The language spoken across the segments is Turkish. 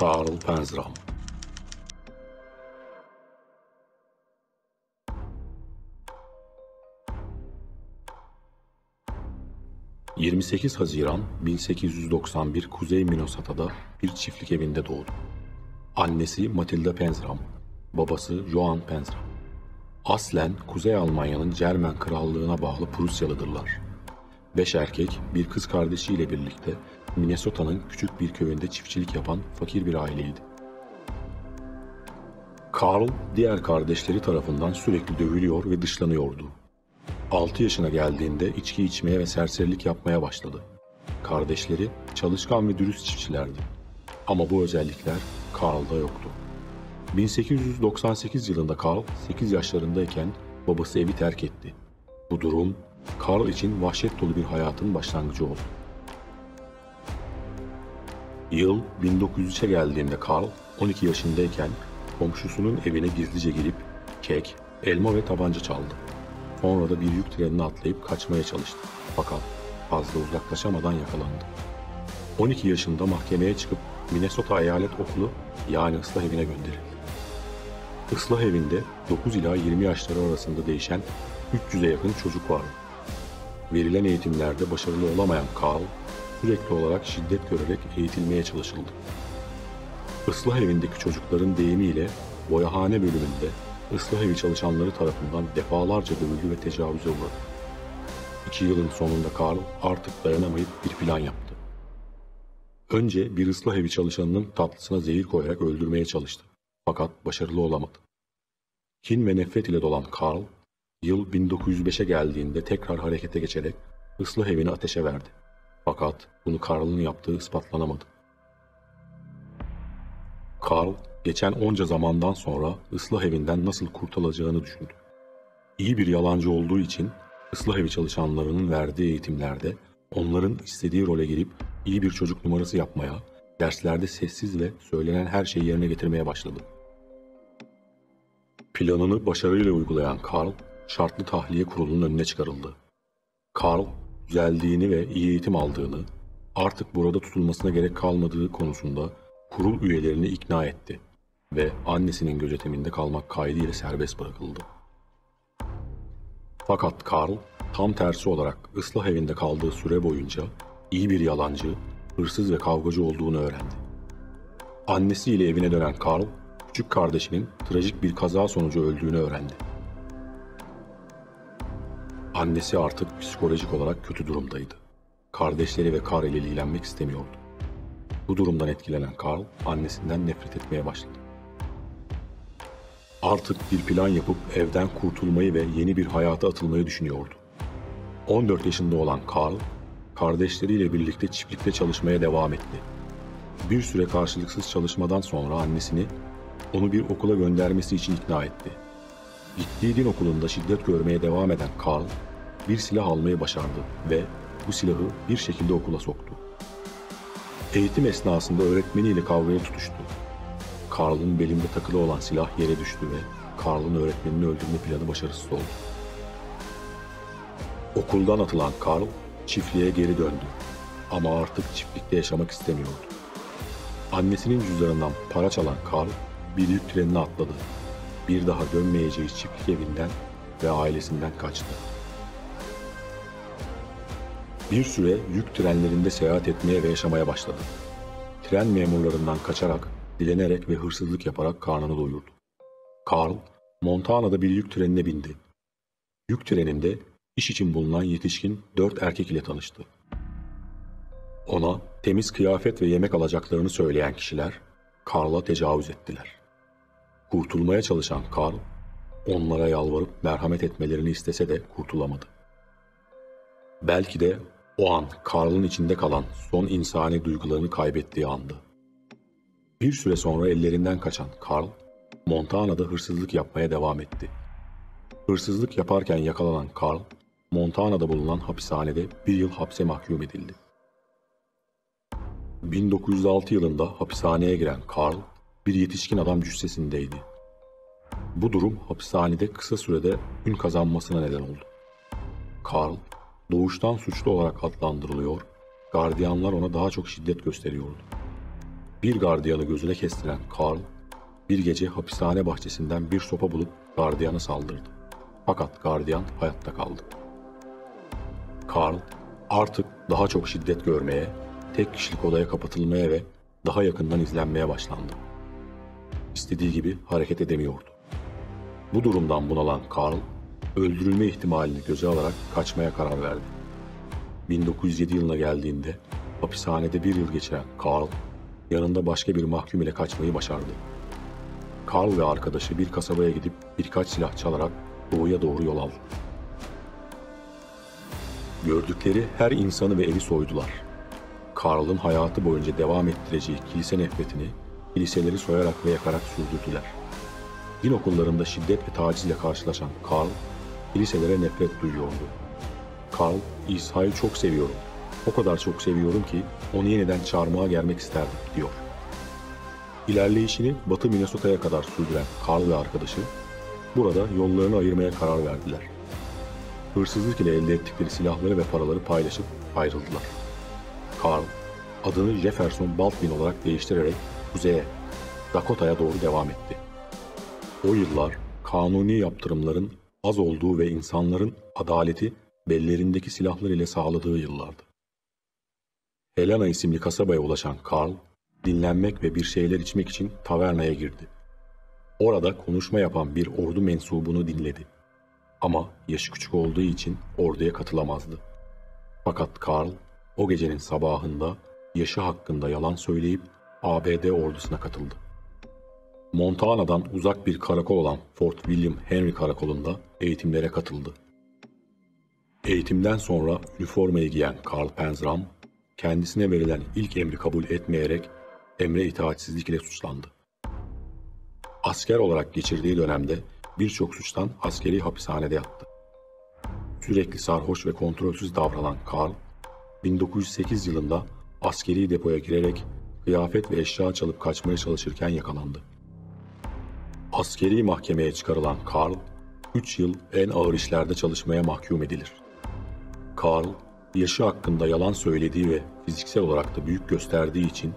Karl Penzram. 28 Haziran 1891 Kuzey Minnesota'da bir çiftlik evinde doğdu. Annesi Matilda Penzram, babası Johann Penzram. Aslen Kuzey Almanya'nın Cermen Krallığı'na bağlı Prusyalıdırlar. 5 erkek, bir kız kardeşiyle birlikte Minnesota'nın küçük bir köyünde çiftçilik yapan fakir bir aileydi. Karl, diğer kardeşleri tarafından sürekli dövülüyor ve dışlanıyordu. 6 yaşına geldiğinde içki içmeye ve serserilik yapmaya başladı. Kardeşleri çalışkan ve dürüst çiftçilerdi. Ama bu özellikler Karl'da yoktu. 1898 yılında Karl 8 yaşlarındayken babası evi terk etti. Bu durum Karl için vahşet dolu bir hayatın başlangıcı oldu. Yıl 1903'e geldiğinde Karl 12 yaşındayken komşusunun evine gizlice girip kek, elma ve tabanca çaldı. Sonra da bir yük trenine atlayıp kaçmaya çalıştı. Fakat fazla uzaklaşamadan yakalandı. 12 yaşında mahkemeye çıkıp Minnesota Eyalet Okulu yani ıslah evine gönderildi. Islah evinde 9 ila 20 yaşları arasında değişen 300'e yakın çocuk vardı. Verilen eğitimlerde başarılı olamayan Karl sürekli olarak şiddet görerek eğitilmeye çalışıldı. Islah evindeki çocukların deyimiyle boyahane bölümünde ıslah evi çalışanları tarafından defalarca dövüldü ve tecavüze uğradı. 2 yılın sonunda Karl artık dayanamayıp bir plan yaptı. Önce bir ıslah evi çalışanının tatlısına zehir koyarak öldürmeye çalıştı. Fakat başarılı olamadı. Kin ve nefret ile dolan Karl, yıl 1905'e geldiğinde tekrar harekete geçerek ıslah evini ateşe verdi. Fakat bunu Karl'ın yaptığı ispatlanamadı. Karl, geçen onca zamandan sonra ıslah evinden nasıl kurtulacağını düşündü. İyi bir yalancı olduğu için ıslah evi çalışanlarının verdiği eğitimlerde onların istediği role girip iyi bir çocuk numarası yapmaya, derslerde sessiz ve söylenen her şeyi yerine getirmeye başladı. Planını başarıyla uygulayan Karl, şartlı tahliye kurulunun önüne çıkarıldı. Karl, düzeldiğini ve iyi eğitim aldığını, artık burada tutulmasına gerek kalmadığı konusunda kurul üyelerini ikna etti ve annesinin gözetiminde kalmak kaydıyla serbest bırakıldı. Fakat Karl, tam tersi olarak ıslah evinde kaldığı süre boyunca iyi bir yalancı, hırsız ve kavgacı olduğunu öğrendi. Annesiyle evine dönen Karl, küçük kardeşinin trajik bir kaza sonucu öldüğünü öğrendi. Annesi artık psikolojik olarak kötü durumdaydı. Kardeşleri ve Karl ile ilgilenmek istemiyordu. Bu durumdan etkilenen Karl, annesinden nefret etmeye başladı. Artık bir plan yapıp evden kurtulmayı ve yeni bir hayata atılmayı düşünüyordu. 14 yaşında olan Karl, kardeşleriyle birlikte çiftlikte çalışmaya devam etti. Bir süre karşılıksız çalışmadan sonra annesini onu bir okula göndermesi için ikna etti. Gittiği din okulunda şiddet görmeye devam eden Karl, bir silah almayı başardı ve bu silahı bir şekilde okula soktu. Eğitim esnasında öğretmeniyle kavgaya tutuştu. Karl'ın belinde takılı olan silah yere düştü ve Karl'ın öğretmenini öldürme planı başarısız oldu. Okuldan atılan Karl, çiftliğe geri döndü. Ama artık çiftlikte yaşamak istemiyordu. Annesinin cüzdanından para çalan Karl, bir yük trenine atladı. Bir daha dönmeyeceği çiftlik evinden ve ailesinden kaçtı. Bir süre yük trenlerinde seyahat etmeye ve yaşamaya başladı. Tren memurlarından kaçarak, dilenerek ve hırsızlık yaparak karnını doyurdu. Karl, Montana'da bir yük trenine bindi. Yük treninde iş için bulunan yetişkin 4 erkek ile tanıştı. Ona temiz kıyafet ve yemek alacaklarını söyleyen kişiler, Karl'a tecavüz ettiler. Kurtulmaya çalışan Karl, onlara yalvarıp merhamet etmelerini istese de kurtulamadı. Belki de o an Karl'ın içinde kalan son insani duygularını kaybettiği andı. Bir süre sonra ellerinden kaçan Karl, Montana'da hırsızlık yapmaya devam etti. Hırsızlık yaparken yakalanan Karl, Montana'da bulunan hapishanede 1 yıl hapse mahkum edildi. 1906 yılında hapishaneye giren Karl, bir yetişkin adam cüssesindeydi. Bu durum hapishanede kısa sürede ün kazanmasına neden oldu. Karl, doğuştan suçlu olarak adlandırılıyor, gardiyanlar ona daha çok şiddet gösteriyordu. Bir gardiyanı gözüne kestiren Karl, bir gece hapishane bahçesinden bir sopa bulup gardiyana saldırdı. Fakat gardiyan hayatta kaldı. Karl artık daha çok şiddet görmeye, tek kişilik odaya kapatılmaya ve daha yakından izlenmeye başlandı. İstediği gibi hareket edemiyordu. Bu durumdan bunalan Karl, öldürülme ihtimalini göze alarak kaçmaya karar verdi. 1907 yılına geldiğinde hapishanede bir yıl geçiren Karl, yanında başka bir mahkum ile kaçmayı başardı. Karl ve arkadaşı bir kasabaya gidip birkaç silah çalarak doğuya doğru yol aldı. Gördükleri her insanı ve evi soydular. Karl'ın hayatı boyunca devam ettireceği kilise nefretini kiliseleri soyarak ve yakarak sürdürdüler. Din okullarında şiddet ve tacizle karşılaşan Karl, kiliselere nefret duyuyordu. Karl, İsa'yı çok seviyorum. O kadar çok seviyorum ki onu yeniden çarmıha germek isterdim, diyor. İlerleyişini Batı Minnesota'ya kadar sürdüren Karl ve arkadaşı, burada yollarını ayırmaya karar verdiler. Hırsızlık ile elde ettikleri silahları ve paraları paylaşıp ayrıldılar. Karl, adını Jefferson Baldwin olarak değiştirerek kuzeye, Dakota'ya doğru devam etti. O yıllar kanuni yaptırımların az olduğu ve insanların adaleti bellerindeki silahlar ile sağladığı yıllardı. Helena isimli kasabaya ulaşan Karl, dinlenmek ve bir şeyler içmek için tavernaya girdi. Orada konuşma yapan bir ordu mensubunu dinledi. Ama yaşı küçük olduğu için orduya katılamazdı. Fakat Karl, o gecenin sabahında yaşı hakkında yalan söyleyip ABD ordusuna katıldı. Montana'dan uzak bir karakol olan Fort William Henry Karakolu'nda eğitimlere katıldı. Eğitimden sonra üniformayı giyen Karl Panzram, kendisine verilen ilk emri kabul etmeyerek emre itaatsizlik ile suçlandı. Asker olarak geçirdiği dönemde birçok suçtan askeri hapishanede yattı. Sürekli sarhoş ve kontrolsüz davranan Karl, 1908 yılında askeri depoya girerek kıyafet ve eşya çalıp kaçmaya çalışırken yakalandı. Askeri mahkemeye çıkarılan Karl, 3 yıl en ağır işlerde çalışmaya mahkum edilir. Karl, yaşı hakkında yalan söylediği ve fiziksel olarak da büyük gösterdiği için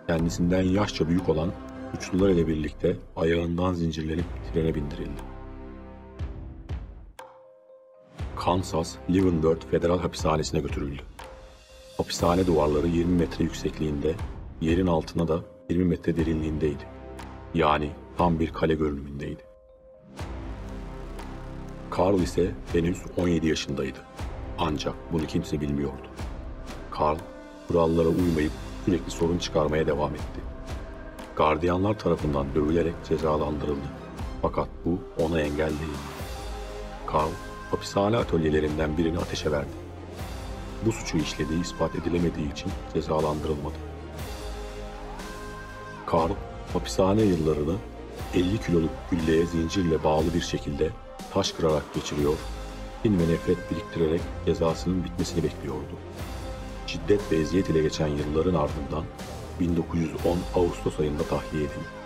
kendisinden yaşça büyük olan suçlular ile birlikte ayağından zincirlenip trene bindirildi. Kansas Leavenworth Federal Hapishanesi'ne götürüldü. Hapishane duvarları 20 metre yüksekliğinde, yerin altına da 20 metre derinliğindeydi. Yani tam bir kale görünümündeydi. Karl ise henüz 17 yaşındaydı. Ancak bunu kimse bilmiyordu. Karl, kurallara uymayıp sürekli sorun çıkarmaya devam etti. Gardiyanlar tarafından dövülerek cezalandırıldı. Fakat bu ona engel değildi. Karl, hapishane atölyelerinden birini ateşe verdi. Bu suçu işlediği ispat edilemediği için cezalandırılmadı. Karl, hapishane yıllarını 50 kiloluk gülleye zincirle bağlı bir şekilde taş kırarak geçiriyor, kin ve nefret biriktirerek cezasının bitmesini bekliyordu. Şiddet ve eziyet ile geçen yılların ardından 1910 Ağustos ayında tahliye edildi.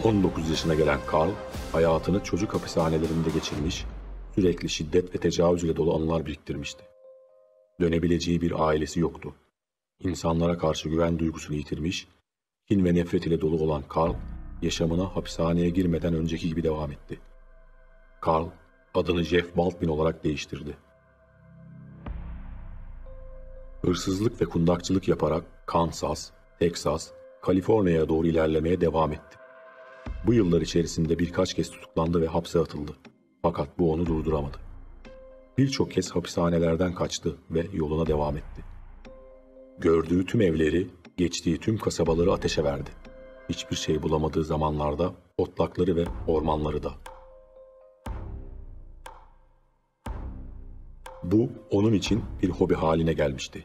19 yaşına gelen Karl, hayatını çocuk hapishanelerinde geçirmiş, sürekli şiddet ve tecavüz ile dolu anılar biriktirmişti. Dönebileceği bir ailesi yoktu. İnsanlara karşı güven duygusunu yitirmiş, kin ve nefret ile dolu olan Karl, yaşamına hapishaneye girmeden önceki gibi devam etti. Karl, adını Jeff Baldwin olarak değiştirdi. Hırsızlık ve kundakçılık yaparak Kansas, Texas, Kaliforniya'ya doğru ilerlemeye devam etti. Bu yıllar içerisinde birkaç kez tutuklandı ve hapse atıldı. Fakat bu onu durduramadı. Birçok kez hapishanelerden kaçtı ve yoluna devam etti. Gördüğü tüm evleri, geçtiği tüm kasabaları ateşe verdi. Hiçbir şey bulamadığı zamanlarda otlakları ve ormanları da. Bu onun için bir hobi haline gelmişti.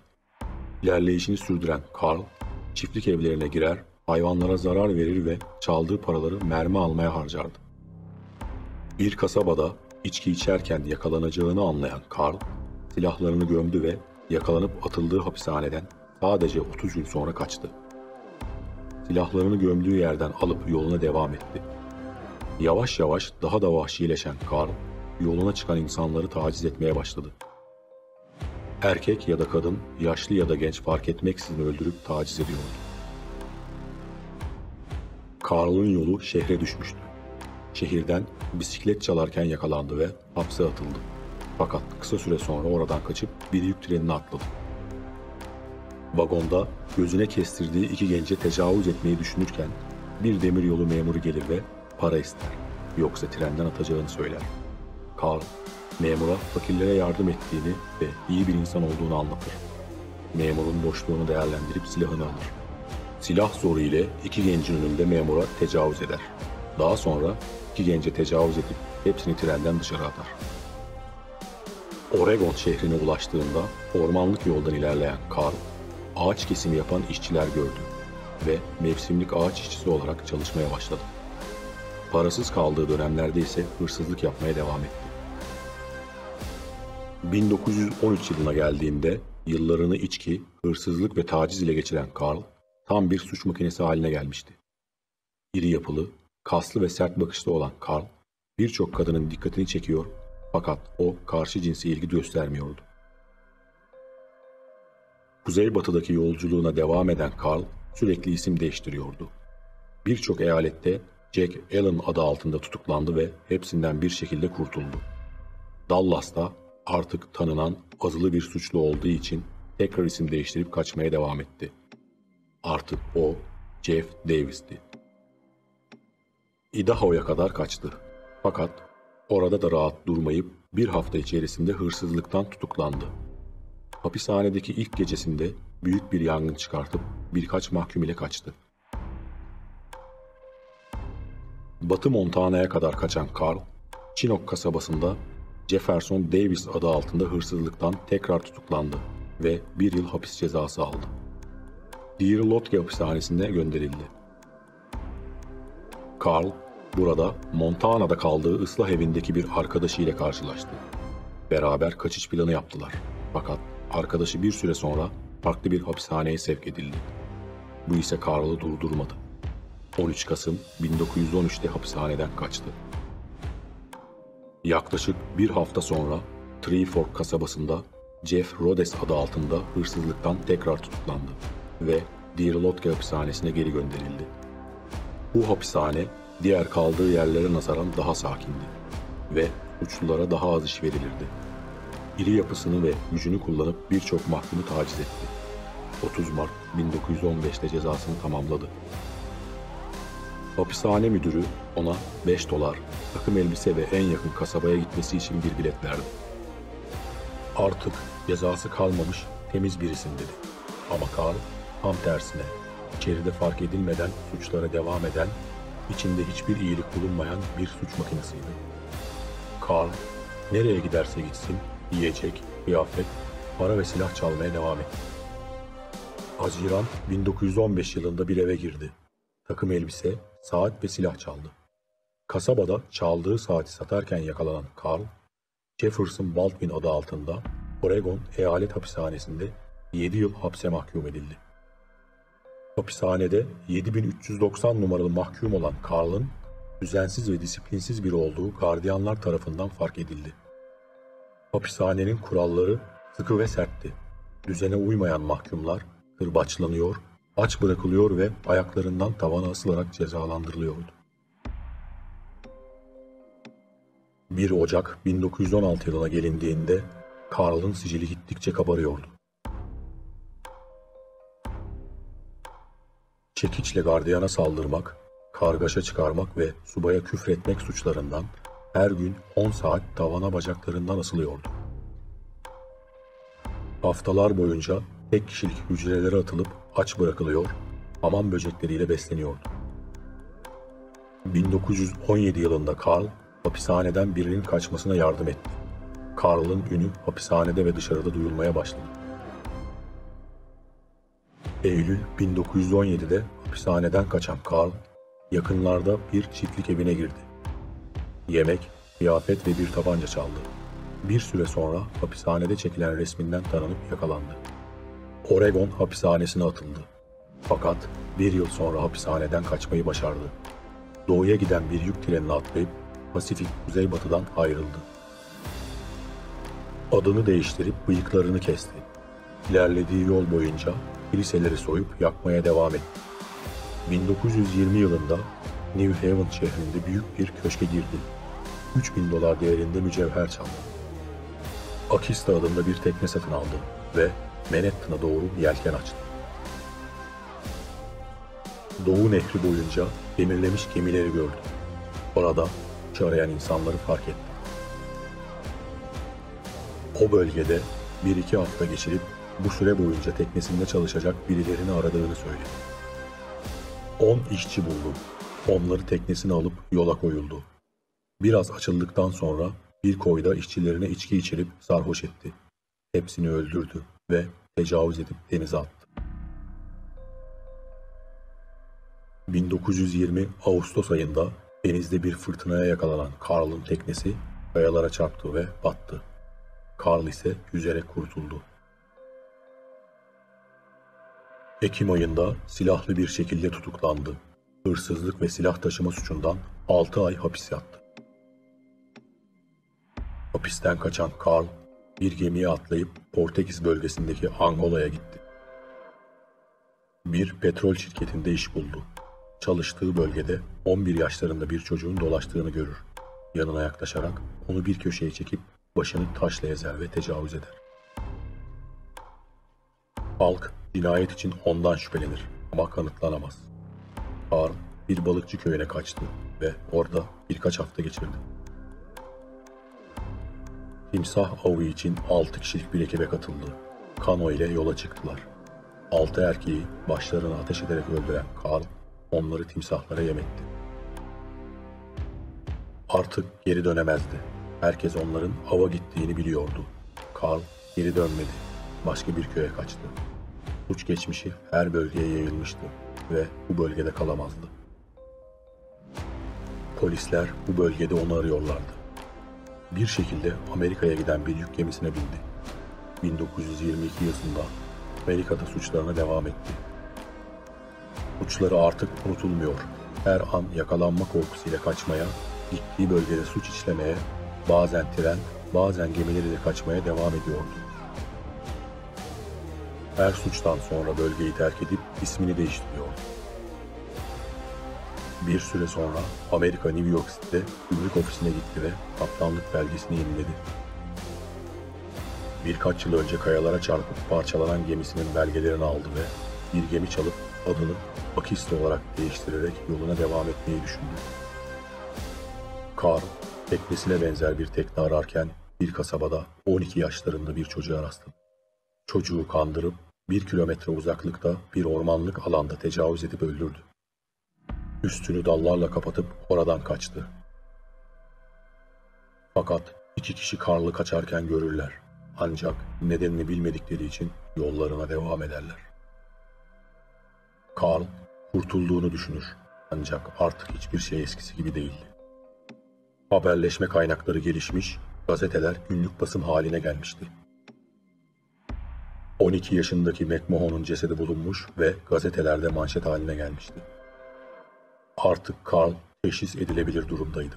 İlerleyişini sürdüren Karl, çiftlik evlerine girer, hayvanlara zarar verir ve çaldığı paraları mermi almaya harcardı. Bir kasabada içki içerken yakalanacağını anlayan Karl, silahlarını gömdü ve yakalanıp atıldığı hapishaneden sadece 30 gün sonra kaçtı. Silahlarını gömdüğü yerden alıp yoluna devam etti. Yavaş yavaş daha da vahşileşen Karl, yoluna çıkan insanları taciz etmeye başladı. Erkek ya da kadın, yaşlı ya da genç fark etmeksizin öldürüp taciz ediyordu. Carl'ın yolu şehre düşmüştü. Şehirden bisiklet çalarken yakalandı ve hapse atıldı. Fakat kısa süre sonra oradan kaçıp bir yük trenine atladı. Vagonda gözüne kestirdiği iki gence tecavüz etmeyi düşünürken bir demiryolu memuru gelir ve para ister. Yoksa trenden atacağını söyler. Carl, memura fakirlere yardım ettiğini ve iyi bir insan olduğunu anlatır. Memurun boşluğunu değerlendirip silahını alır. Silah zoru ile iki gencin önünde memura tecavüz eder. Daha sonra iki gence tecavüz edip hepsini trenden dışarı atar. Oregon şehrine ulaştığında ormanlık yoldan ilerleyen Carl, ağaç kesimi yapan işçiler gördü ve mevsimlik ağaç işçisi olarak çalışmaya başladı. Parasız kaldığı dönemlerde ise hırsızlık yapmaya devam etti. 1913 yılına geldiğinde yıllarını içki, hırsızlık ve taciz ile geçiren Carl, tam bir suç makinesi haline gelmişti. İri yapılı, kaslı ve sert bakışlı olan Carl, birçok kadının dikkatini çekiyor fakat o karşı cinse ilgi göstermiyordu. Kuzeybatıdaki yolculuğuna devam eden Carl sürekli isim değiştiriyordu. Birçok eyalette Jack Allen adı altında tutuklandı ve hepsinden bir şekilde kurtuldu. Dallas'ta artık tanınan azılı bir suçlu olduğu için tekrar isim değiştirip kaçmaya devam etti. Artık o Jeff Davis'ti. Idaho'ya kadar kaçtı. Fakat orada da rahat durmayıp bir hafta içerisinde hırsızlıktan tutuklandı. Hapishanedeki ilk gecesinde büyük bir yangın çıkartıp birkaç mahkum ile kaçtı. Batı Montana'ya kadar kaçan Carl, Chinook kasabasında Jefferson Davis adı altında hırsızlıktan tekrar tutuklandı ve bir yıl hapis cezası aldı. Deer Lodge hapishanesine gönderildi. Carl, burada Montana'da kaldığı ıslah evindeki bir arkadaşıyla karşılaştı. Beraber kaçış planı yaptılar. Fakat arkadaşı bir süre sonra farklı bir hapishaneye sevk edildi. Bu ise Carl'ı durdurmadı. 13 Kasım 1913'te hapishaneden kaçtı. Yaklaşık bir hafta sonra Three Fork kasabasında Jeff Rhodes adı altında hırsızlıktan tekrar tutuklandı ve Deer Lodge hapishanesine geri gönderildi. Bu hapishane diğer kaldığı yerlere nazaran daha sakindi ve suçlulara daha az iş verilirdi. İri yapısını ve gücünü kullanıp birçok mahkumu taciz etti. 30 Mart 1915'te cezasını tamamladı. Hapishane müdürü ona $5, takım elbise ve en yakın kasabaya gitmesi için bir bilet verdi. Artık cezası kalmamış temiz birisin dedi. Ama Carl tam tersine, içeride fark edilmeden suçlara devam eden, içinde hiçbir iyilik bulunmayan bir suç makinesiydi. Carl nereye giderse gitsin yiyecek, kıyafet, para ve silah çalmaya devam etti. Haziran 1915 yılında bir eve girdi. Takım elbise, saat ve silah çaldı. Kasabada çaldığı saati satarken yakalanan Carl, Jefferson Baldwin adı altında Oregon Eyalet Hapishanesi'nde 7 yıl hapse mahkum edildi. Hapishanede 7390 numaralı mahkum olan Carl'ın düzensiz ve disiplinsiz biri olduğu gardiyanlar tarafından fark edildi. Hapishanenin kuralları sıkı ve sertti. Düzene uymayan mahkumlar kırbaçlanıyor, aç bırakılıyor ve ayaklarından tavana asılarak cezalandırılıyordu. 1 Ocak 1916 yılına gelindiğinde Carl'ın sicili gittikçe kabarıyordu. Çekiçle gardiyana saldırmak, kargaşa çıkarmak ve subaya küfretmek suçlarından her gün 10 saat tavana bacaklarından asılıyordu. Haftalar boyunca tek kişilik hücrelere atılıp aç bırakılıyor, hamam böcekleriyle besleniyordu. 1917 yılında Carl, hapishaneden birinin kaçmasına yardım etti. Carl'ın ünü hapishanede ve dışarıda duyulmaya başladı. Eylül 1917'de hapishaneden kaçan Carl, yakınlarda bir çiftlik evine girdi. Yemek, kıyafet ve bir tabanca çaldı. Bir süre sonra hapishanede çekilen resminden tanınıp yakalandı. Oregon hapishanesine atıldı. Fakat bir yıl sonra hapishaneden kaçmayı başardı. Doğuya giden bir yük trenine atlayıp Pasifik kuzeybatıdan ayrıldı. Adını değiştirip bıyıklarını kesti. İlerlediği yol boyunca kiliseleri soyup yakmaya devam etti. 1920 yılında New Haven şehrinde büyük bir köşke girdi. $3.000 değerinde mücevher çaldı. Akista adında bir tekne satın aldı ve Manhattan'a doğru yelken açtı. Doğu Nehri boyunca demirlemiş gemileri gördü. Orada iş arayan insanları fark etti. O bölgede 1-2 hafta geçirip bu süre boyunca teknesinde çalışacak birilerini aradığını söyledi. 10 işçi buldu. Onları teknesine alıp yola koyuldu. Biraz açıldıktan sonra bir koyda işçilerine içki içirip sarhoş etti. Hepsini öldürdü ve tecavüz edip denize attı. 1920 Ağustos ayında denizde bir fırtınaya yakalanan Carl'ın teknesi kayalara çarptı ve battı. Carl ise yüzerek kurtuldu. Ekim ayında silahlı bir şekilde tutuklandı. Hırsızlık ve silah taşıma suçundan 6 ay hapis yattı. Hapisten kaçan Carl bir gemiye atlayıp Portekiz bölgesindeki Angola'ya gitti. Bir petrol şirketinde iş buldu. Çalıştığı bölgede 11 yaşlarında bir çocuğun dolaştığını görür. Yanına yaklaşarak onu bir köşeye çekip başını taşla ezer ve tecavüz eder. Halk cinayet için ondan şüphelenir ama kanıtlanamaz. Carl bir balıkçı köyüne kaçtı ve orada birkaç hafta geçirdi. Timsah avı için 6 kişilik bir ekibe katıldı. Kano ile yola çıktılar. 6 erkeği başlarına ateş ederek öldüren Carl onları timsahlara yem etti. Artık geri dönemezdi. Herkes onların ava gittiğini biliyordu. Carl geri dönmedi. Başka bir köye kaçtı. Suç geçmişi her bölgeye yayılmıştı ve bu bölgede kalamazdı. Polisler bu bölgede onu arıyorlardı. Bir şekilde Amerika'ya giden bir yük gemisine bindi. 1922 yılında Amerika'da suçlarına devam etti. Suçları artık unutulmuyor. Her an yakalanma korkusuyla kaçmaya, gittiği bölgede suç işlemeye, bazen tren, bazen gemileriyle kaçmaya devam ediyordu. Her suçtan sonra bölgeyi terk edip ismini değiştiriyordu. Bir süre sonra Amerika New York City'de gümrük ofisine gitti ve kaptanlık belgesini yeniledi. Birkaç yıl önce kayalara çarpıp parçalanan gemisinin belgelerini aldı ve bir gemi çalıp adını Akista olarak değiştirerek yoluna devam etmeyi düşündü. Carl, teknesine benzer bir tekne ararken bir kasabada 12 yaşlarında bir çocuğa rastladı. Çocuğu kandırıp 1 kilometre uzaklıkta bir ormanlık alanda tecavüz edip öldürdü. Üstünü dallarla kapatıp oradan kaçtı. Fakat 2 kişi Carl'ı kaçarken görürler. Ancak nedenini bilmedikleri için yollarına devam ederler. Carl kurtulduğunu düşünür. Ancak artık hiçbir şey eskisi gibi değildi. Haberleşme kaynakları gelişmiş, gazeteler günlük basım haline gelmişti. 12 yaşındaki McMahon'un cesedi bulunmuş ve gazetelerde manşet haline gelmişti. Artık Carl teşhis edilebilir durumdaydı.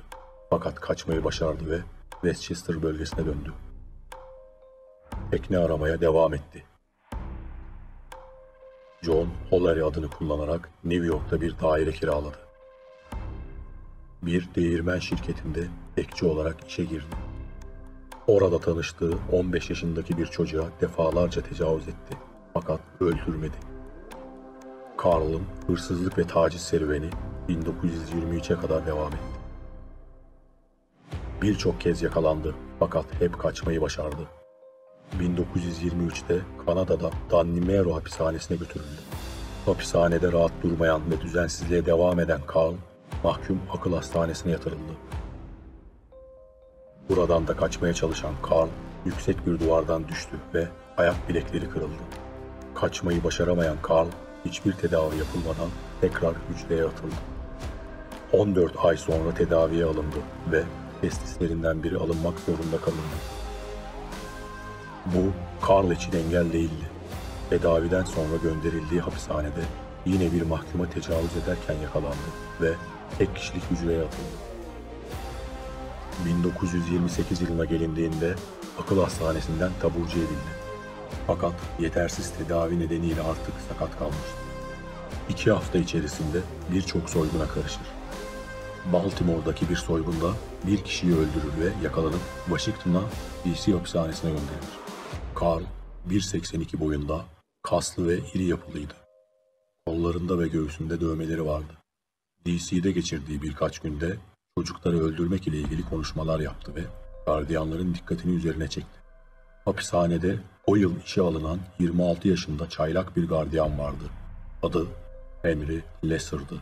Fakat kaçmayı başardı ve Westchester bölgesine döndü. Tekne aramaya devam etti. John O'Leary adını kullanarak New York'ta bir daire kiraladı. Bir değirmen şirketinde bekçi olarak işe girdi. Orada tanıştığı 15 yaşındaki bir çocuğa defalarca tecavüz etti. Fakat öldürmedi. Carl'ın hırsızlık ve taciz serüveni 1923'e kadar devam etti. Birçok kez yakalandı fakat hep kaçmayı başardı. 1923'te Kanada'da Dannimero hapishanesine götürüldü. Hapishanede rahat durmayan ve düzensizliğe devam eden Carl, mahkum akıl hastanesine yatırıldı. Buradan da kaçmaya çalışan Carl, yüksek bir duvardan düştü ve ayak bilekleri kırıldı. Kaçmayı başaramayan Carl, hiçbir tedavi yapılmadan tekrar hücreye atıldı. 14 ay sonra tedaviye alındı ve testislerinden biri alınmak zorunda kalındı. Bu, Carl için engel değildi. Tedaviden sonra gönderildiği hapishanede yine bir mahkuma tecavüz ederken yakalandı ve tek kişilik hücreye atıldı. 1928 yılına gelindiğinde akıl hastanesinden taburcu edildi. Fakat yetersiz tedavi nedeniyle artık sakat kalmıştı. 2 hafta içerisinde birçok soyguna karışır. Baltimore'daki bir soygunda bir kişiyi öldürür ve yakalanıp Washington'a DC hapishanesine gönderilir. Carl 1.82 boyunda, kaslı ve iri yapılıydı. Kollarında ve göğsünde dövmeleri vardı. DC'de geçirdiği birkaç günde çocukları öldürmek ile ilgili konuşmalar yaptı ve gardiyanların dikkatini üzerine çekti. Hapishanede o yıl işe alınan 26 yaşında çaylak bir gardiyan vardı. Adı Henry Lesser'dı.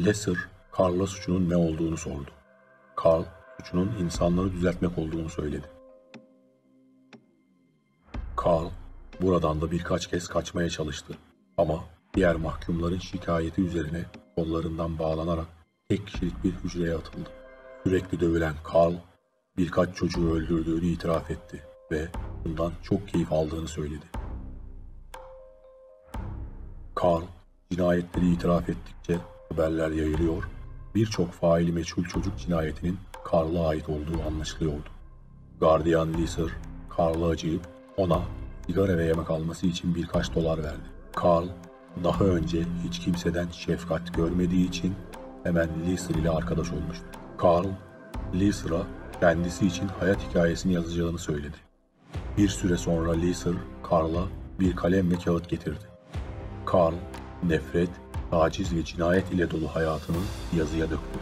Lesser, Carl'a suçunun ne olduğunu sordu. Carl, suçunun insanları düzeltmek olduğunu söyledi. Carl, buradan da birkaç kez kaçmaya çalıştı. Ama diğer mahkumların şikayeti üzerine kollarından bağlanarak tek kişilik bir hücreye atıldı. Sürekli dövülen Carl, birkaç çocuğu öldürdüğünü itiraf etti ve bundan çok keyif aldığını söyledi. Carl, cinayetleri itiraf ettikçe haberler yayılıyor, birçok faili meçhul çocuk cinayetinin Carl'a ait olduğu anlaşılıyordu. Gardiyan Lesser, Carl'a acıyıp ona sigara ve yemek alması için birkaç dolar verdi. Carl, daha önce hiç kimseden şefkat görmediği için hemen Lesser ile arkadaş olmuştu. Carl, Lesser'a kendisi için hayat hikayesini yazacağını söyledi. Bir süre sonra Lesser, Carl'a bir kalem ve kağıt getirdi. Carl, nefret, taciz ve cinayet ile dolu hayatını yazıya döktü.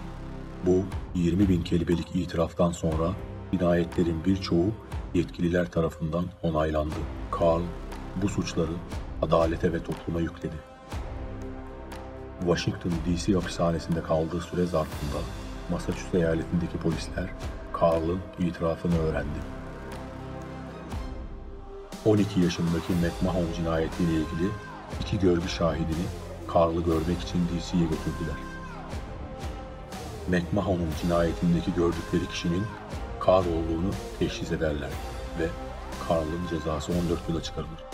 Bu 20.000 kelimelik itiraftan sonra cinayetlerin birçoğu yetkililer tarafından onaylandı. Carl bu suçları adalete ve topluma yükledi. Washington DC hapishanesinde kaldığı süre zarfında Massachusetts eyaletindeki polisler Carl'ın itirafını öğrendi. 12 yaşındaki McMahon cinayetiyle ilgili 2 görgü şahidini Carl'ı görmek için DC'ye götürdüler. McMahon'un cinayetindeki gördükleri kişinin Carl olduğunu teşhis ederler ve Carl'ın cezası 14 yıla çıkarılır.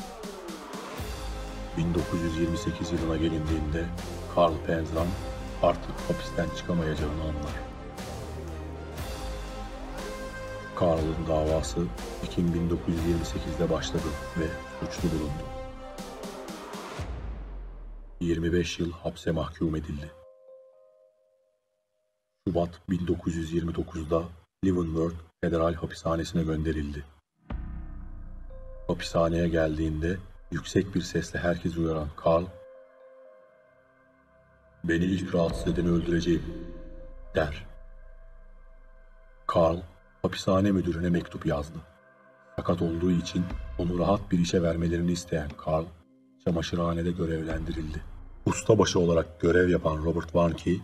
1928 yılına gelindiğinde Carl Panzram artık hapisten çıkamayacağını anlar. Carl'ın davası Ekim 1928'de başladı ve suçlu bulundu. 25 yıl hapse mahkum edildi. Şubat 1929'da Leavenworth Federal Hapishanesi'ne gönderildi. Hapishaneye geldiğinde yüksek bir sesle herkesi uyaran Carl, "Beni ilk rahatsız edeni öldüreceğim," der. Carl, hapishane müdürüne mektup yazdı. Sakat olduğu için onu rahat bir işe vermelerini isteyen Carl, çamaşırhanede görevlendirildi. Ustabaşı olarak görev yapan Robert Warnke,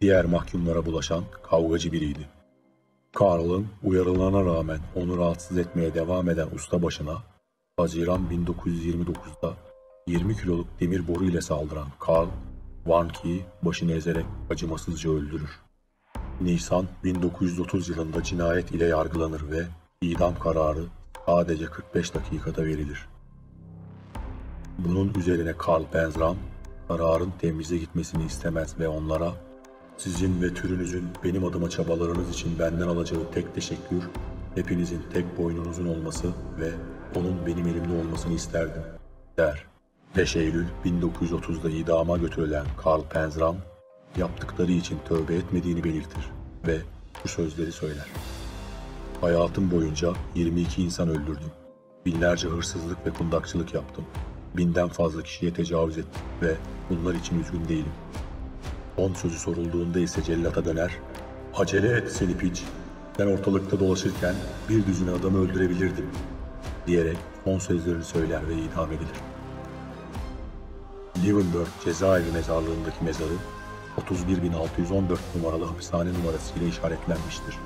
diğer mahkumlara bulaşan kavgacı biriydi. Carl'ın uyarılarına rağmen onu rahatsız etmeye devam eden ustabaşına, Haziran 1929'da 20 kiloluk demir boru ile saldıran Carl, Warnke'yi başını ezerek acımasızca öldürür. Nisan 1930 yılında cinayet ile yargılanır ve idam kararı sadece 45 dakikada verilir. Bunun üzerine Carl Panzram, kararın temize gitmesini istemez ve onlara, "Sizin ve türünüzün benim adıma çabalarınız için benden alacağı tek teşekkür, hepinizin tek boynunuzun olması ve onun benim elimde olmasını isterdim," der. 5 Eylül 1930'da idama götürülen Carl Panzram, yaptıkları için tövbe etmediğini belirtir ve şu sözleri söyler: "Hayatım boyunca 22 insan öldürdüm. Binlerce hırsızlık ve kundakçılık yaptım. 1000'den fazla kişiye tecavüz ettim ve bunlar için üzgün değilim." Son sözü sorulduğunda ise cellata döner, "Acele et seni piç, ben ortalıkta dolaşırken bir düzine adamı öldürebilirdim," diyerek son sözlerini söyler ve idam edilir. Leavenworth cezaevi mezarlığındaki mezarı 31.614 numaralı hapishane numarasıyla işaretlenmiştir.